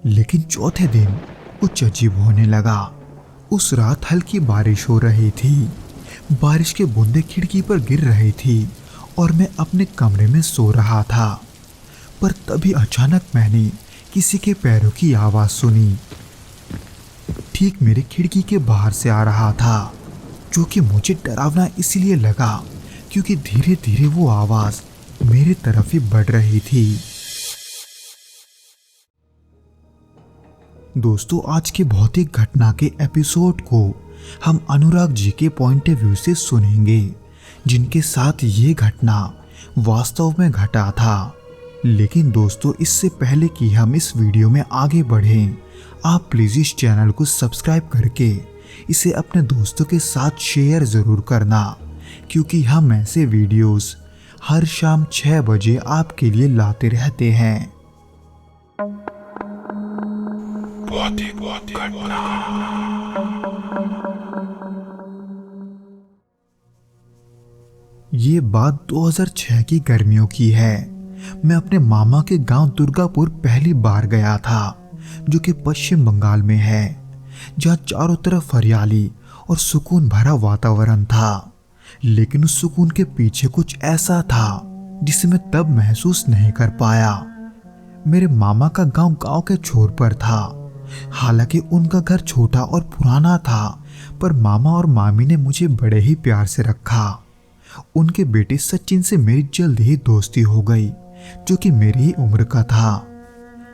लेकिन चौथे दिन कुछ अजीब होने लगा। उस रात हल्की बारिश हो रही थी। बारिश के बूंदे खिड़की पर गिर रही थी और मैं अपने कमरे में सो रहा था। पर तभी अचानक मैंने किसी के पैरों की आवाज सुनी। ठीक मेरे खिड़की के बाहर से आ रहा था, जो कि मुझे डरावना इसलिए लगा क्योंकि धीरे धीरे वो आवाज मेरे तरफ ही बढ़ रही थी। दोस्तों, आज के भौतिक घटना के एपिसोड को हम अनुराग जी के पॉइंट ऑफ व्यू से सुनेंगे, जिनके साथ ये घटना वास्तव में घटा था। लेकिन दोस्तों, इससे पहले कि हम इस वीडियो में आगे बढ़ें, आप प्लीज इस चैनल को सब्सक्राइब करके इसे अपने दोस्तों के साथ शेयर जरूर करना, क्योंकि हम ऐसे वीडियोस हर शाम 6 बजे आपके लिए लाते रहते हैं। ये बात 2006 की गर्मियों की है। मैं अपने मामा के गांव दुर्गापुर पहली बार गया था, जो कि पश्चिम बंगाल में है, जहां चारों तरफ हरियाली और सुकून भरा वातावरण था। लेकिन उस सुकून के पीछे कुछ ऐसा था जिसे मैं तब महसूस नहीं कर पाया। मेरे मामा का गांव के छोर पर था। हालांकि उनका घर छोटा और पुराना था, पर मामा और मामी ने मुझे बड़े ही प्यार से रखा। उनके बेटे सचिन से मेरी जल्द ही दोस्ती हो गई, जो कि मेरी ही उम्र का था।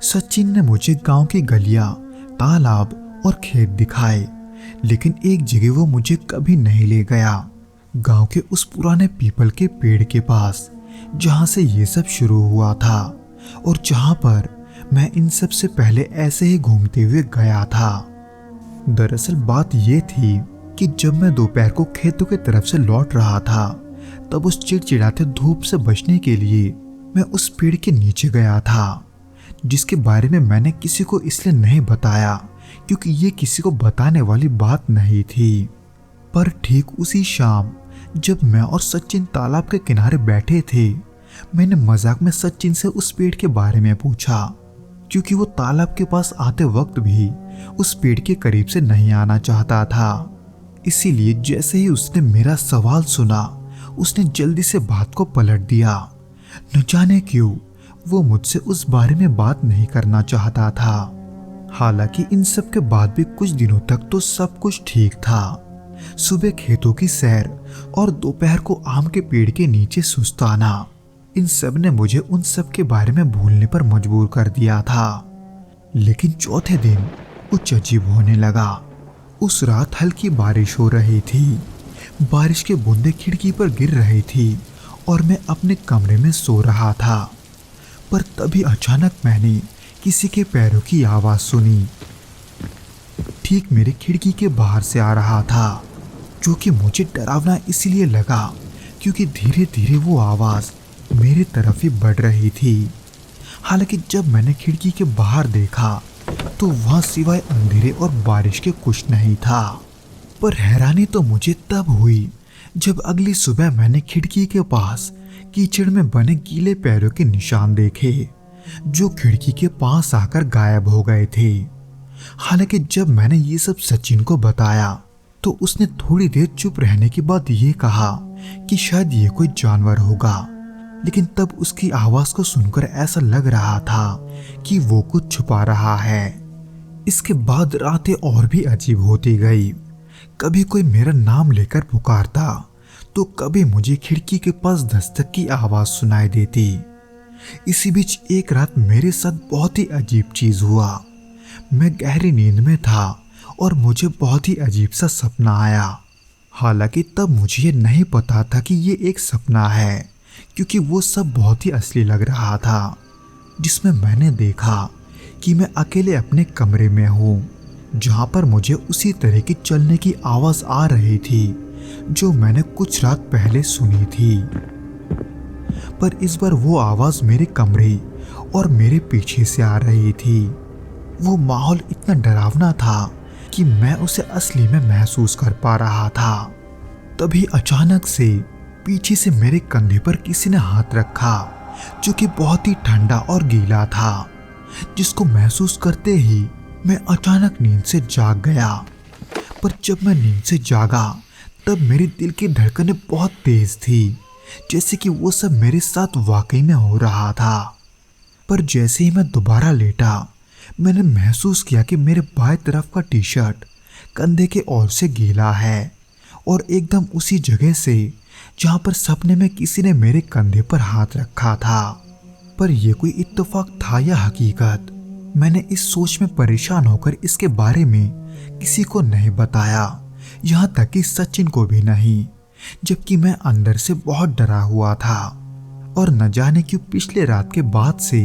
सचिन ने मुझे गांव की गलियां, तालाब और खेत दिखाए, लेकिन एक जगह वो मुझे कभी नहीं ले गया। गांव के उस पुराने पीपल के पेड़ के पास, जहां से ये सब शुरू हुआ था और जहां पर मैं इन सब से पहले ऐसे ही घूमते हुए गया था। दरअसल बात ये थी कि जब मैं दोपहर को खेतों की तरफ से लौट रहा था, तब उस चिड़चिड़ाते धूप से बचने के लिए मैं उस पेड़ के नीचे गया था, जिसके बारे में मैंने किसी को इसलिए नहीं बताया क्योंकि ये किसी को बताने वाली बात नहीं थी। पर ठीक उसी शाम जब मैं और सचिन तालाब के किनारे बैठे थे, मैंने मजाक में सचिन से उस पेड़ के बारे में पूछा, क्योंकि वो तालाब के पास आते वक्त भी उस पेड़ के करीब से नहीं आना चाहता था। इसीलिए जैसे ही उसने मेरा सवाल सुना, उसने जल्दी से बात को पलट दिया। न जाने क्यों वो मुझसे उस बारे में बात नहीं करना चाहता था। हालांकि इन सब के बाद भी कुछ दिनों तक तो सब कुछ ठीक था। सुबह खेतों की सैर और दोपहर को आम के पेड़ के नीचे सुस्ताना, इन सब ने मुझे उन सब के बारे में भूलने पर मजबूर कर दिया था। लेकिन चौथे दिन कुछ अजीब होने लगा। उस रात हल्की बारिश हो रही थी। बारिश के बूंदे खिड़की पर गिर रही थी और मैं अपने कमरे में सो रहा था। पर तभी अचानक मैंने किसी के पैरों की आवाज सुनी। ठीक मेरे खिड़की के बाहर से आ रहा था, जो कि मुझे डरावना इसलिए लगा क्योंकि धीरे धीरे वो आवाज मेरी तरफ ही बढ़ रही थी। हालांकि जब मैंने खिड़की के बाहर देखा तो वहां सिवाय अंधेरे और बारिश के कुछ नहीं था। पर हैरानी तो मुझे तब हुई जब अगली सुबह मैंने खिड़की के पास कीचड़ में बने गीले पैरों के निशान देखे, जो खिड़की के पास आकर गायब हो गए थे। हालांकि जब मैंने ये सब सचिन को बताया तो उसने थोड़ी देर चुप रहने के बाद ये कहा कि शायद ये कोई जानवर होगा, लेकिन तब उसकी आवाज को सुनकर ऐसा लग रहा था कि वो कुछ छुपा रहा है। इसके बाद रातें और भी अजीब होती गई। कभी कोई मेरा नाम लेकर पुकारता तो कभी मुझे खिड़की के पास दस्तक की आवाज सुनाई देती। इसी बीच एक रात मेरे साथ बहुत ही अजीब चीज हुआ। मैं गहरी नींद में था और मुझे बहुत ही अजीब सा सपना आया। हालांकि तब मुझे ये नहीं पता था कि ये एक सपना है, क्योंकि वो सब बहुत ही असली लग रहा था, जिसमें मैंने देखा कि मैं अकेले अपने कमरे में हूँ, जहाँ पर मुझे उसी तरह की चलने की आवाज आ रही थी जो मैंने कुछ रात पहले सुनी थी। पर इस बार वो आवाज मेरे कमरे और मेरे पीछे से आ रही थी। वो माहौल इतना डरावना था कि मैं उसे असली में महसूस कर पा रहा था। तभी अचानक से पीछे से मेरे कंधे पर किसी ने हाथ रखा, जो कि बहुत ही ठंडा और गीला था। जिसको महसूस करते ही मैं अचानक नींद से जाग गया। पर जब मैं नींद से जागा तब मेरी दिल की धड़कनें बहुत तेज थी, जैसे कि वो सब मेरे साथ वाकई में हो रहा था। पर जैसे ही मैं दोबारा लेटा, मैंने महसूस किया कि मेरे बाएं तरफ का टी शर्ट कंधे के ओर से गीला है और एकदम उसी जगह से जहां पर सपने में किसी ने मेरे कंधे पर हाथ रखा था। पर यह कोई इत्तेफाक था या हकीकत, मैंने इस सोच में परेशान होकर इसके बारे में किसी को नहीं बताया, यहाँ तक कि सचिन को भी नहीं, जबकि मैं अंदर से बहुत डरा हुआ था। और न जाने क्यों पिछले रात के बाद से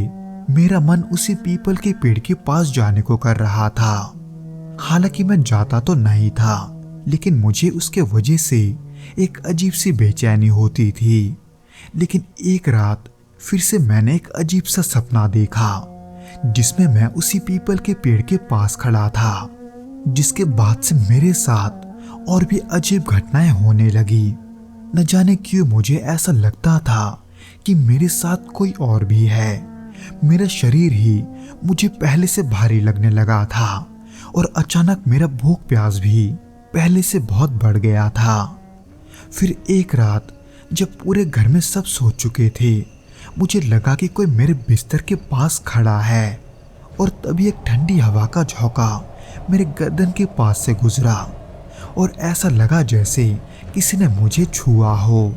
मेरा मन उसी पीपल के पेड़ के पास जाने को कर रहा था। हालांकि मैं जाता तो नहीं था, लेकिन मुझे उसके वजह से एक अजीब सी बेचैनी होती थी। लेकिन एक रात फिर से मैंने एक अजीब सा सपना देखा, जिसमें मैं उसी पीपल के पेड़ के पास खड़ा था, जिसके बाद से मेरे साथ और भी अजीब घटनाएं होने लगी। न जाने क्यों मुझे ऐसा लगता था कि मेरे साथ कोई और भी है। मेरा शरीर ही मुझे पहले से भारी लगने लगा था और अचानक मेरा भूख प्यास भी पहले से बहुत बढ़ गया था। फिर एक रात जब पूरे घर में सब सो चुके थे, मुझे लगा कि कोई मेरे बिस्तर के पास खड़ा है और तभी एक ठंडी हवा का झोंका मेरे गर्दन के पास से गुजरा और ऐसा लगा जैसे किसी ने मुझे छुआ हो।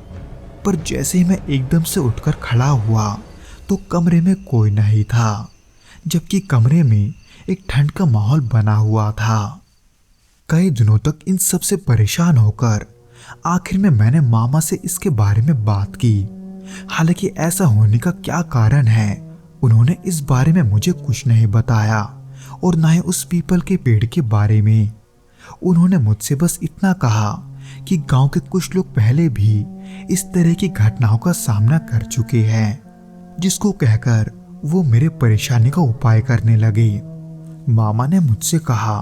पर जैसे ही मैं एकदम से उठकर खड़ा हुआ तो कमरे में कोई नहीं था, जबकि कमरे में एक ठंड का माहौल बना हुआ था। कई दिनों तक इन सब से परेशान होकर आखिर में मैंने मामा से इसके बारे में बात की। हालांकि ऐसा होने का क्या कारण है, उन्होंने इस बारे में मुझे कुछ नहीं बताया और ना ही उस पीपल के पेड़ के बारे में। उन्होंने मुझसे बस इतना कहा कि गांव के कुछ लोग पहले भी इस तरह की घटनाओं का सामना कर चुके हैं, जिसको कहकर वो मेरे परेशानी का उपाय करने लगे। मामा ने मुझसे कहा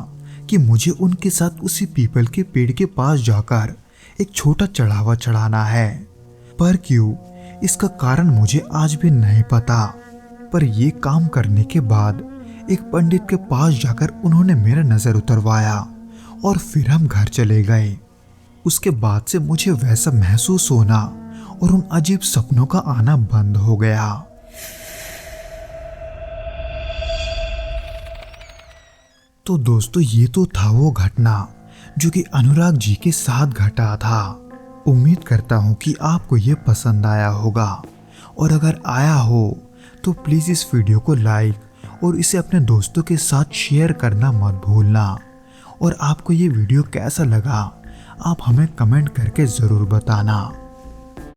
कि मुझे उनके साथ उसी पीपल के पेड़ के पास जाकर एक छोटा चढ़ावा चढ़ाना है। पर क्यों, इसका कारण मुझे आज भी नहीं पता। पर ये काम करने के बाद एक पंडित के पास जाकर उन्होंने मेरा नजर उतरवाया और फिर हम घर चले गए। उसके बाद से मुझे वैसा महसूस होना और उन अजीब सपनों का आना बंद हो गया। तो दोस्तों, ये तो था वो घटना जो कि अनुराग जी के साथ घटा था। उम्मीद करता हूँ कि आपको ये पसंद आया होगा, और अगर आया हो तो प्लीज़ इस वीडियो को लाइक और इसे अपने दोस्तों के साथ शेयर करना मत भूलना। और आपको ये वीडियो कैसा लगा आप हमें कमेंट करके ज़रूर बताना।